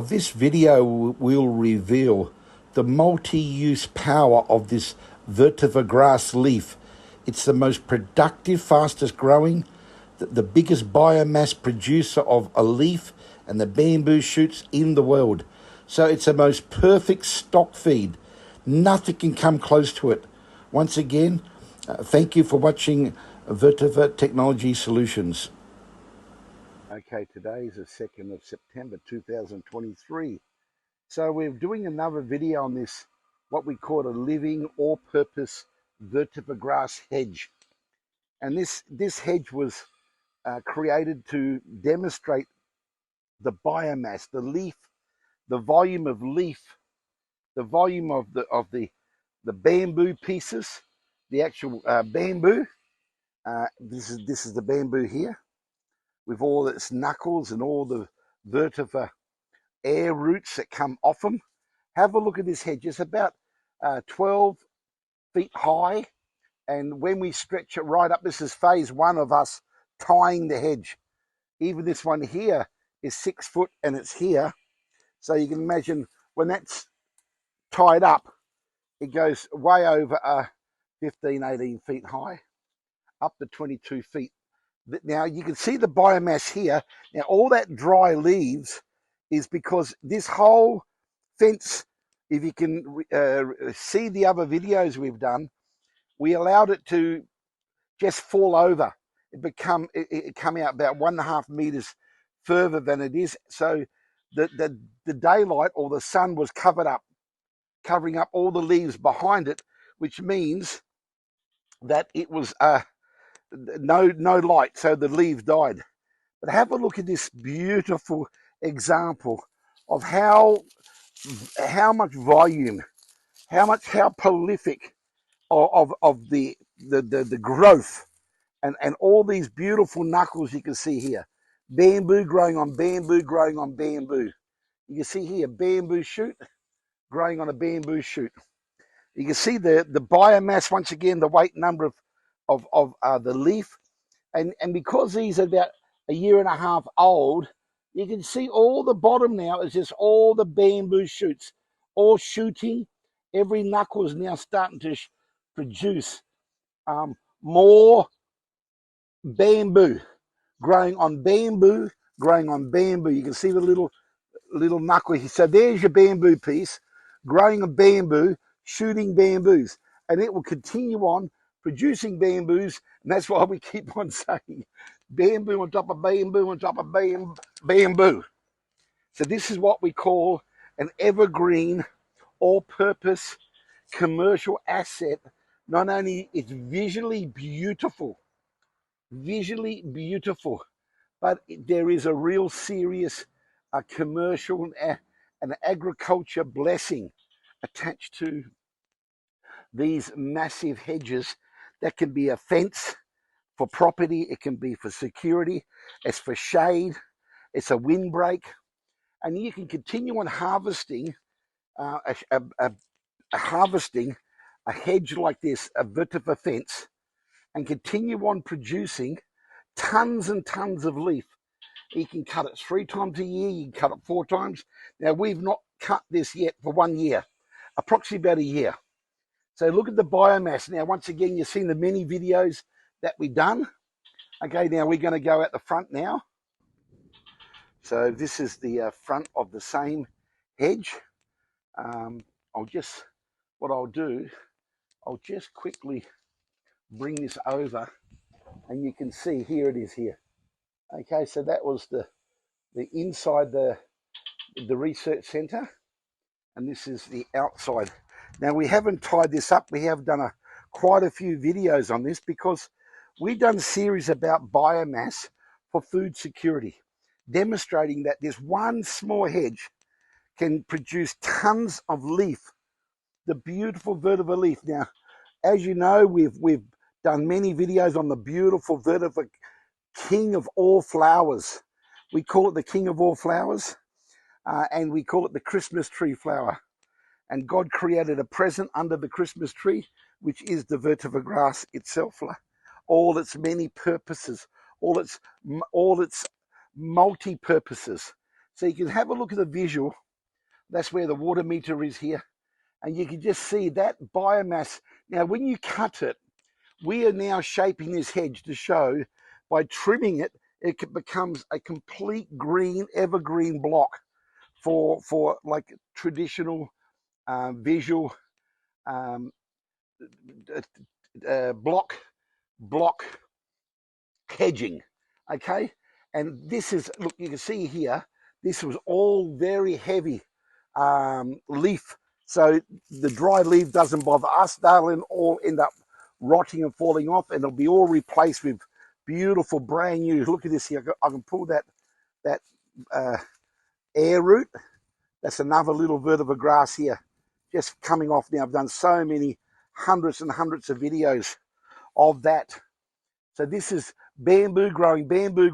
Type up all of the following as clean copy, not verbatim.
This video will reveal the multi-use power of this Vertiver grass leaf. It's the most productive, fastest growing, the biggest biomass producer of a leaf and the bamboo shoots in the world. So it's the most perfect stock feed. Nothing can come close to it. Once again, thank you for watching Vertifer Technology Solutions. Okay, today is the 2nd of September 2023. So we're doing another video on this, what we call a living all-purpose Vertifer grass hedge. And this hedge was created to demonstrate the biomass, the leaf, the volume of leaf, the volume of the bamboo pieces, the actual bamboo. This is the bamboo here, with all its knuckles and all the vertifer air roots that come off them. Have a look at this hedge. It's about 12 feet high, and when we stretch it right up, this is phase one of us tying the hedge. Even this one here is 6 foot and it's here, so you can imagine when that's tied up, it goes way over 15-18 feet high, up to 22 feet. Now you can see the biomass here. Now all that dry leaves is because this whole fence, if you can see the other videos we've done, we allowed it to just fall over. It come out about 1.5 meters further than it is. So the daylight or the sun was covering up all the leaves behind it, which means that it was no light, so the leaves died. But have a look at this beautiful example of how much volume, how prolific of the growth, and all these beautiful knuckles you can see here. Bamboo growing on bamboo, growing on bamboo. You can see here bamboo shoot growing on a bamboo shoot. You can see the biomass, once again, the weight number of the leaf. And because these are about 1.5 years old, you can see all the bottom now is just all the bamboo shoots, all shooting. Every knuckle is now starting to produce more bamboo, growing on bamboo, growing on bamboo. You can see the little knuckle here. So there's your bamboo piece, growing a bamboo, shooting bamboos, and it will continue on producing bamboos. And that's why we keep on saying bamboo on top of bamboo on top of bamboo. So this is what we call an evergreen, all-purpose commercial asset. Not only it's visually beautiful, but there is a real serious commercial and agriculture blessing attached to these massive hedges. That can be a fence for property, it can be for security, it's for shade, it's a windbreak, and you can continue on harvesting harvesting a hedge like this, a Vertifer fence, and continue on producing tons and tons of leaf. You can cut it 3 times a year, you can cut it 4 times. Now we've not cut this yet for 1 year, approximately about a year. So look at the biomass. Now once again, you've seen the many videos that we've done. Okay, now we're going to go at the front now. So this is the front of the same hedge. I'll just quickly bring this over, and you can see here it is here. Okay, so that was the inside the research center, and this is the outside. Now we haven't tied this up. We have done quite a few videos on this because we've done a series about biomass for food security, demonstrating that this one small hedge can produce tons of leaf, the beautiful Vertifer leaf. Now, as you know, we've done many videos on the beautiful Vertifer king of all flowers. We call it the king of all flowers, and we call it the Christmas tree flower. And God created a present under the Christmas tree, which is the Vertifer grass itself, all its many purposes, all its multi-purposes. So you can have a look at the visual. That's where the water meter is here. And you can just see that biomass. Now, when you cut it, we are now shaping this hedge to show by trimming it, it becomes a complete green, evergreen block for like traditional visual block hedging. Okay, and this is, look, you can see here, this was all very heavy leaf, so the dry leaf doesn't bother us. They'll all end up rotting and falling off, and they'll be all replaced with beautiful brand new. Look at this here. I can pull that air root. That's another little Vertiver grass here, just coming off now. I've done so many hundreds and hundreds of videos of that. So this is bamboo growing bamboo,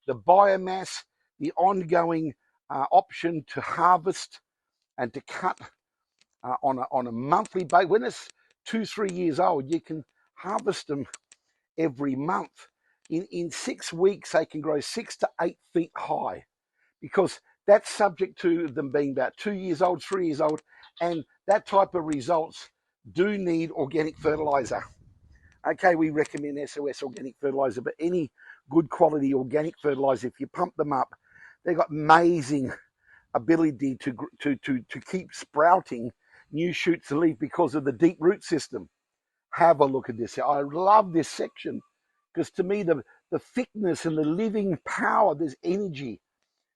the biomass, the ongoing option to harvest and to cut on a monthly basis. When it's 2-3 years old, you can harvest them every month. In 6 weeks, they can grow 6 to 8 feet high, because that's subject to them being about 2 years old, 3 years old, and that type of results do need organic fertilizer. Okay, we recommend SOS organic fertilizer, but any good quality organic fertilizer, if you pump them up, they've got amazing ability to keep sprouting new shoots and leaf because of the deep root system. Have a look at this. I love this section because to me the thickness and the living power, there's energy.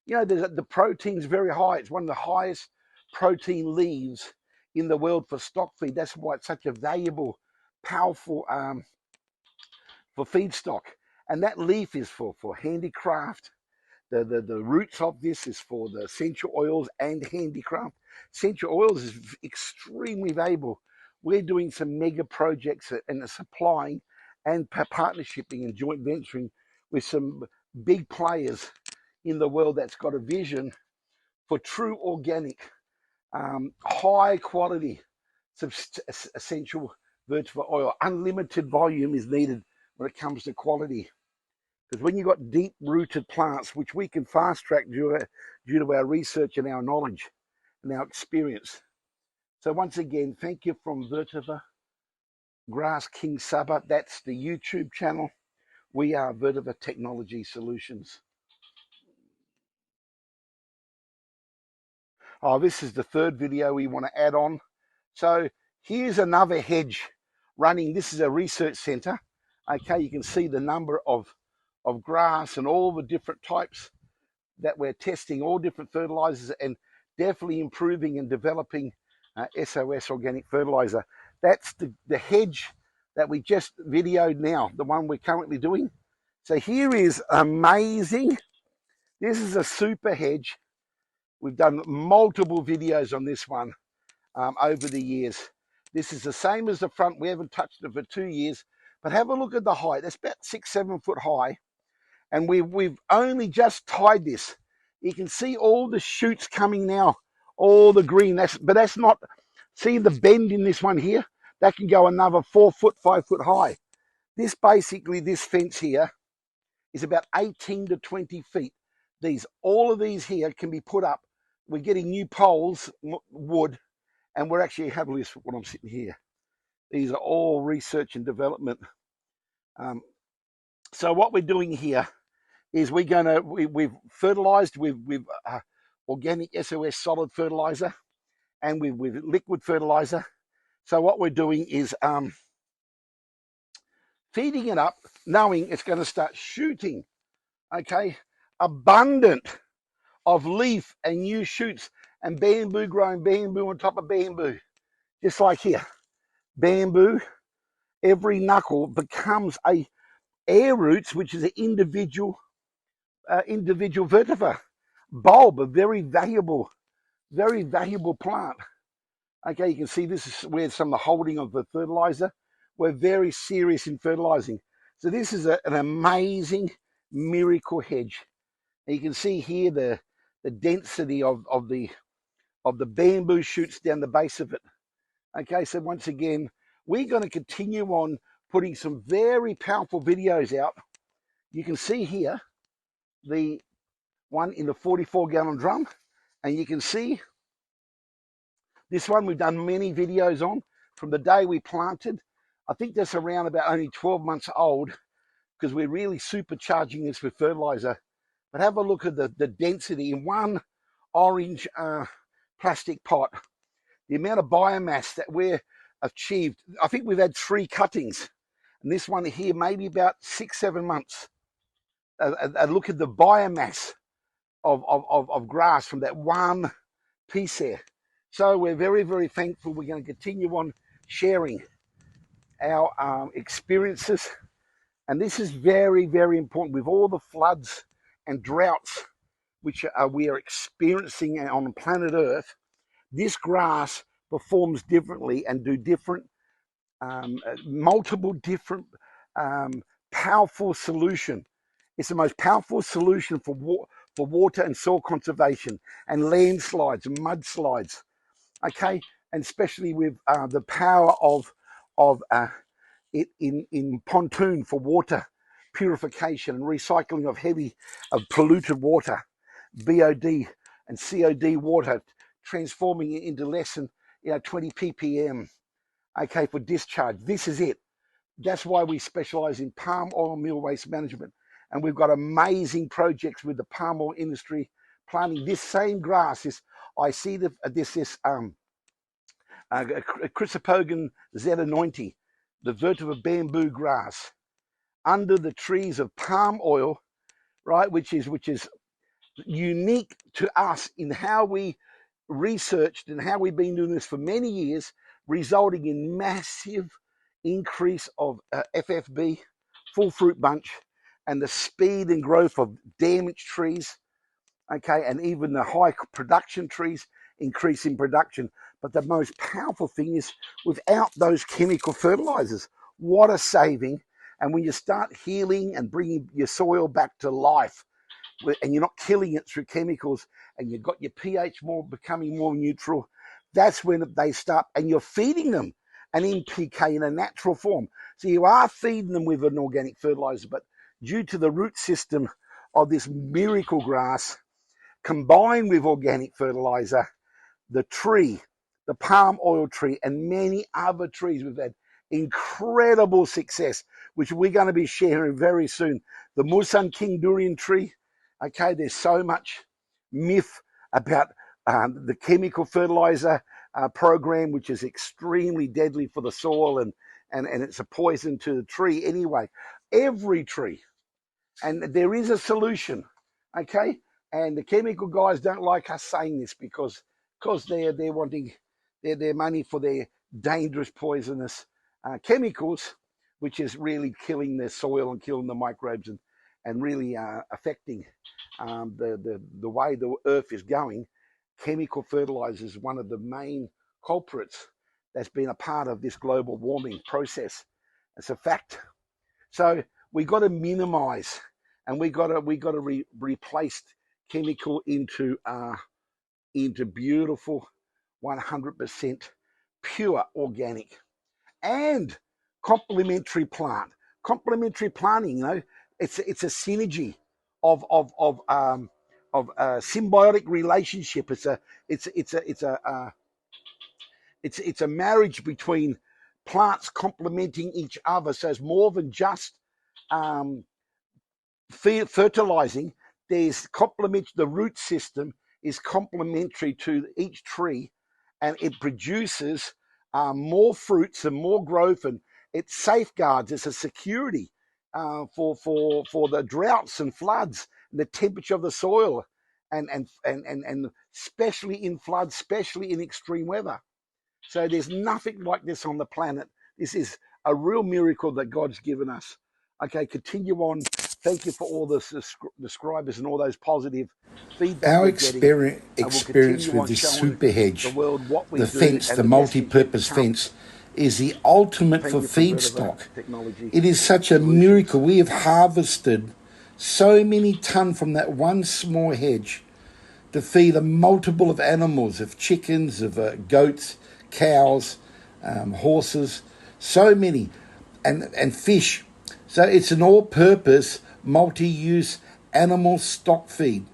You know, the protein's very high. It's one of the highest protein leaves in the world for stock feed. That's why it's such a valuable, powerful for feedstock. And that leaf is for handicraft. The roots of this is for the essential oils and handicraft. Essential oils is extremely valuable. We're doing some mega projects and supplying and partnershiping and joint venturing with some big players in the world that's got a vision for true organic, high quality, essential Vertifer oil. Unlimited volume is needed when it comes to quality. Because when you've got deep-rooted plants, which we can fast-track due to our research and our knowledge and our experience. So once again, thank you from Vertiver Grass King SABAH. That's the YouTube channel. We are Vertiver Technology Solutions. Oh, this is the third video we want to add on. So here's another hedge running. This is a research center. Okay, you can see the number of grass and all the different types that we're testing, all different fertilizers, and definitely improving and developing SOS organic fertilizer. That's the hedge that we just videoed now, the one we're currently doing. So here is amazing. This is a super hedge. We've done multiple videos on this one over the years. This is the same as the front. We haven't touched it for 2 years, but have a look at the height. That's about 6-7 foot high. And we've only just tied this. You can see all the shoots coming now, all the green. But that's not, see the bend in this one here? That can go another 4 foot, 5 foot high. This fence here is about 18 to 20 feet. All of these here can be put up. We're getting new poles, wood, and we're actually have a list for what I'm sitting here. These are all research and development. So what we're doing here is we've fertilized with organic SOS solid fertilizer and with liquid fertilizer. So what we're doing is feeding it up, knowing it's going to start shooting, okay, abundant of leaf and new shoots, and bamboo growing bamboo on top of bamboo, just like here. Bamboo, every knuckle becomes a air roots, which is an individual vetiver bulb, a very valuable plant. Okay, you can see this is where some of the holding of the fertilizer. We're very serious in fertilizing. So this is an amazing miracle hedge. And you can see here the density of the bamboo shoots down the base of it. Okay, so once again, we're going to continue on putting some very powerful videos out. You can see here one in the 44-gallon drum. And you can see this one we've done many videos on from the day we planted. I think that's around about only 12 months old because we're really supercharging this with fertilizer. But have a look at the density in one orange plastic pot. The amount of biomass that we're achieved. I think we've had 3 cuttings. And this one here, maybe about 6-7 months. Look at the biomass of grass from that one piece there. So we're very, very thankful. We're going to continue on sharing our experiences. And this is very, very important with all the floods and droughts which we are experiencing on planet Earth. This grass performs differently and do different, multiple different powerful solution. It's the most powerful solution for water and soil conservation and landslides and mudslides. Okay, and especially with the power of it in pontoon for water purification and recycling of polluted water, BOD and COD water, transforming it into less than 20 ppm. Okay, for discharge. This is it. That's why we specialize in palm oil meal waste management, and we've got amazing projects with the palm oil industry planting this same grass. I see this Chrysopogon Z90, the Vertifer bamboo grass, under the trees of palm oil, right? Which is unique to us in how we researched and how we've been doing this for many years, resulting in massive increase of FFB, full fruit bunch, and the speed and growth of damaged trees. Okay, and even the high production trees increase in production. But the most powerful thing is without those chemical fertilizers, water saving, and when you start healing and bringing your soil back to life, and you're not killing it through chemicals, and you've got your pH becoming more neutral, that's when they start, and you're feeding them an NPK in a natural form. So you are feeding them with an organic fertilizer, but due to the root system of this miracle grass, combined with organic fertilizer, the tree, the palm oil tree, and many other trees, we've had incredible success, which we're going to be sharing very soon. The Musan King Durian tree, okay, there's so much myth about the chemical fertilizer program, which is extremely deadly for the soil, and it's a poison to the tree anyway. Every tree, and there is a solution, okay? And the chemical guys don't like us saying this because they're wanting their money for their dangerous, poisonous chemicals, which is really killing their soil and killing the microbes and really affecting the way the earth is going. Chemical fertilizer is one of the main culprits that's been a part of this global warming process. It's a fact. So we got to minimize, and we got to replace chemical into beautiful 100% pure organic and complementary plant. Complementary planting, it's a synergy of symbiotic relationship. It's a marriage between plants complementing each other. So it's more than just fertilizing. There's the root system is complementary to each tree, and it produces more fruits and more growth, and it safeguards. It's a security for the droughts and floods, and the temperature of the soil, and especially in floods, especially in extreme weather. So there's nothing like this on the planet. This is a real miracle that God's given us. Okay, continue on. Thank you for all the subscribers and all those positive feedback Our we're getting. We'll experience continue with on this showing super the hedge, world what we the do fence, and the the message that multi-purpose comes. fence, is the ultimate for Thank you from Vertiver feedstock. Technology It is such a Solutions. miracle. We have harvested so many ton from that one small hedge to feed a multiple of animals, of chickens, of goats, cows, horses, so many, and fish. So it's an all-purpose, multi-use animal stock feed.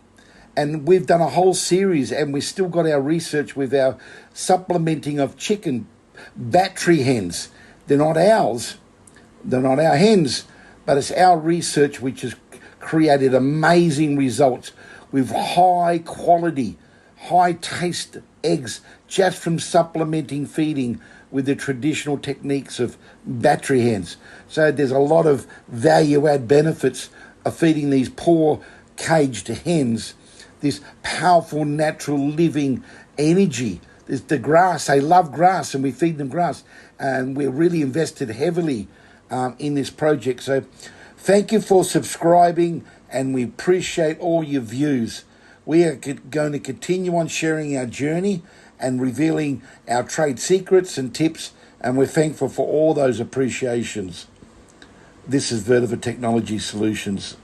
And we've done a whole series, and we've still got our research with our supplementing of chicken battery hens. They're not ours, they're not our hens, but it's our research which has created amazing results with high quality, high taste eggs just from supplementing feeding with the traditional techniques of battery hens. So there's a lot of value add benefits of feeding these poor caged hens this powerful natural living energy. There's the grass. They love grass, and we feed them grass, and we're really invested heavily in this project. So thank you for subscribing, and we appreciate all your views. We are going to continue on sharing our journey and revealing our trade secrets and tips, and we're thankful for all those appreciations. This is Vertifer Technology Solutions.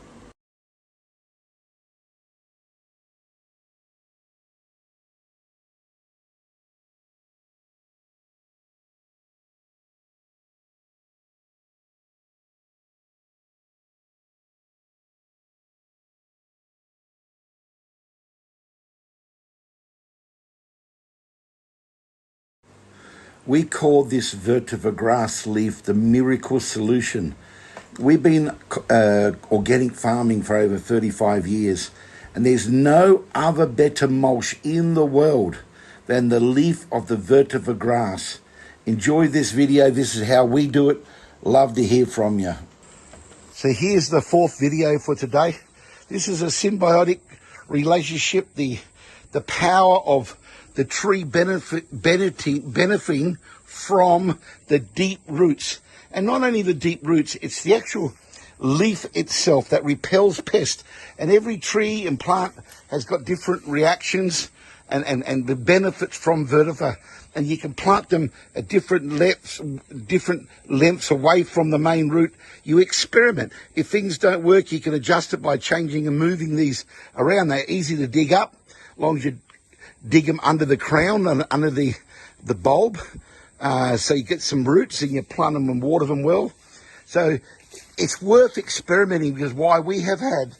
We call this Vetiver grass leaf the miracle solution. We've been organic farming for over 35 years, and there's no other better mulch in the world than the leaf of the Vetiver grass. Enjoy this video. This is how we do it. Love to hear from you. So here's the fourth video for today. This is a symbiotic relationship, the power of the tree benefiting from the deep roots. And not only the deep roots, it's the actual leaf itself that repels pests. And every tree and plant has got different reactions and the benefits from Vertifer. And you can plant them at different lengths away from the main root. You experiment. If things don't work, you can adjust it by changing and moving these around. They're easy to dig up, as long as you dig them under the crown and under the bulb. So you get some roots and you plant them and water them well. So it's worth experimenting, because why we have had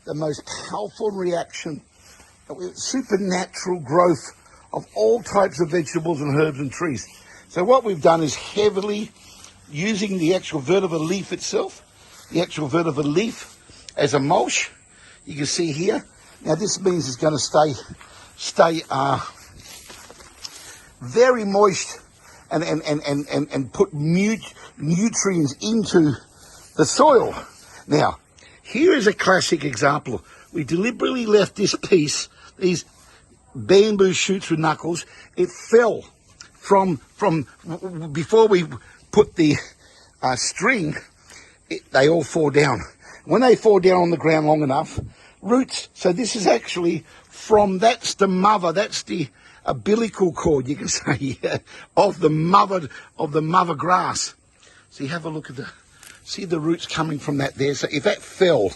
the most powerful reaction, supernatural growth of all types of vegetables and herbs and trees. So what we've done is heavily using the actual Vertifer leaf itself, the actual Vertifer leaf as a mulch. You can see here. Now this means it's going to stay very moist and put nutrients into the soil. Now, here is a classic example. We deliberately left this piece, these bamboo shoots with knuckles. It fell from before we put the string. They all fall down. When they fall down on the ground long enough, roots. So this is actually that's the mother. That's the umbilical cord, you can say, of the mother grass. So you have a look at see the roots coming from that there. So if that fell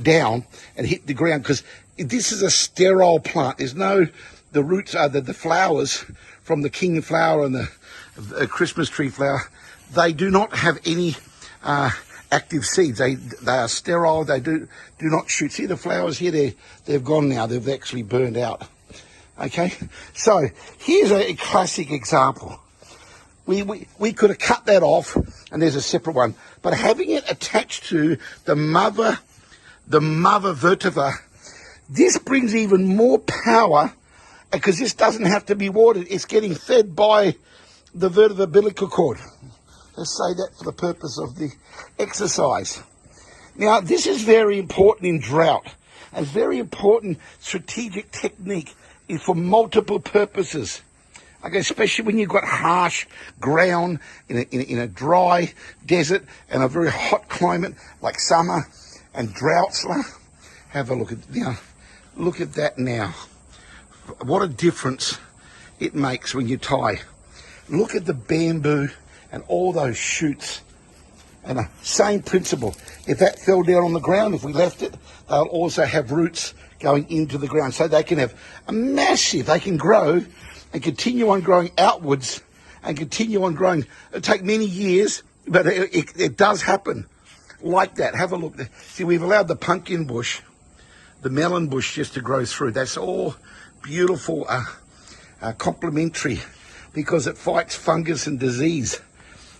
down and hit the ground, because this is a sterile plant. The roots are the flowers from the king flower and the Christmas tree flower. They do not have any active seeds. They are sterile. They do not shoot. See the flowers here? They've gone now. They've actually burned out. Okay, so here's a classic example. We could have cut that off, and there's a separate one. But having it attached to the mother Vertifer, this brings even more power, because this doesn't have to be watered. It's getting fed by the Vertifer umbilical cord. Let's say that for the purpose of the exercise. Now, this is very important in drought. A very important strategic technique is for multiple purposes. Okay, especially when you've got harsh ground in a dry desert and a very hot climate like summer and droughts. Have a look at now. Look at that now. What a difference it makes when you tie. Look at the bamboo and all those shoots. And the same principle. If that fell down on the ground, if we left it, they'll also have roots going into the ground. So they can have they can grow and continue on growing outwards and continue on growing. It'll take many years, but it does happen like that. Have a look. See, we've allowed the pumpkin bush the melon bush just to grow through. That's all beautiful, complementary, because it fights fungus and disease.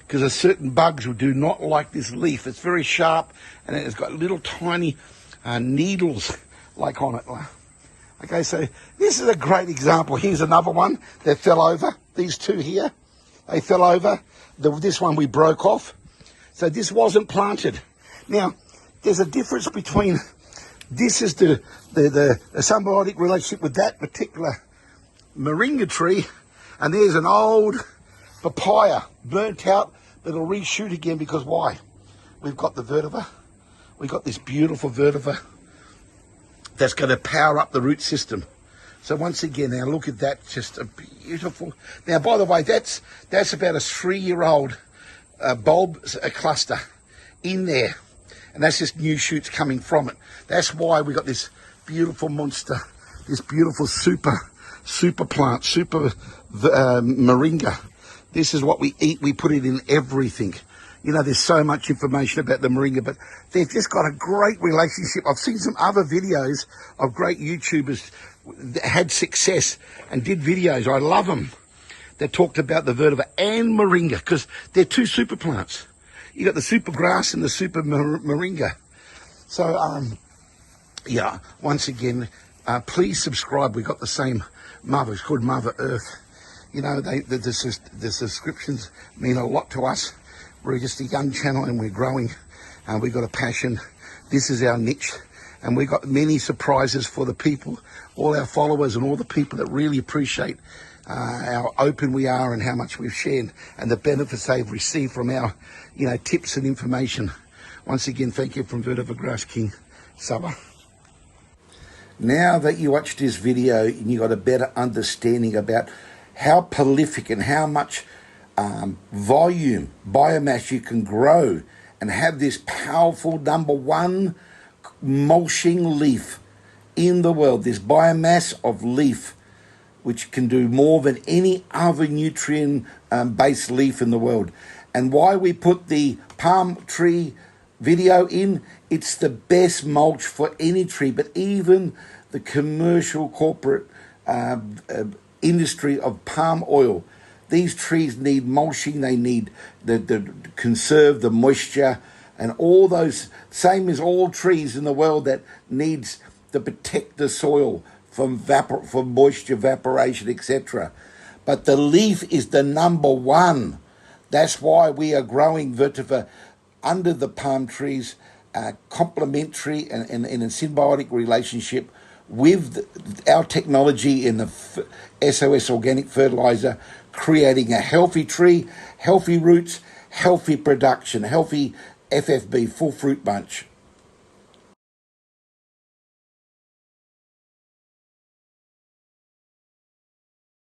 Because there's certain bugs who do not like this leaf. It's very sharp, and it's got little tiny needles like on it. Okay, so this is a great example. Here's another one that fell over. These two here, they fell over. This one we broke off. So this wasn't planted. Now, there's a difference between, this is the symbiotic relationship with that particular moringa tree, and there's an old papaya, burnt out, that'll reshoot again, because why? We've got the Vertifer. We've got this beautiful Vertifer that's going to power up the root system. So once again, now look at that, just a beautiful. Now, by the way, that's about a 3-year-old bulb cluster in there, and that's just new shoots coming from it. That's why we got this beautiful monster, this beautiful super plant, super moringa. This is what we eat. We put it in everything. You know, there's so much information about the moringa, but they've just got a great relationship. I've seen some other videos of great YouTubers that had success and did videos. I love them. That talked about the Vertifer and moringa, because they're two super plants. You got the super grass and the super moringa. So, yeah, once again, please subscribe. We got the same mother. It's called Mother Earth. You know, the subscriptions mean a lot to us. We're just a young channel, and we're growing, and we've got a passion. This is our niche, and we've got many surprises for the people, all our followers and all the people that really appreciate how open we are and how much we've shared and the benefits they've received from our, you know, tips and information. Once again, thank you from Vetiver Grass King, SABAH. Now that you watched this video and you got a better understanding about how prolific and how much volume, biomass you can grow and have this powerful _1 mulching leaf in the world, this biomass of leaf, which can do more than any other nutrient-based leaf in the world. And why we put the palm tree video in, it's the best mulch for any tree, but even the commercial corporate industry of palm oil. These trees need mulching, they need the conserve the moisture and all those, same as all trees in the world that needs to protect the soil from moisture, evaporation, etc. But the leaf is the #1. That's why we are growing Vertifer under the palm trees, complementary and in a symbiotic relationship with our technology in the SOS organic fertilizer, creating a healthy tree, healthy roots, healthy production, healthy FFB, full fruit bunch.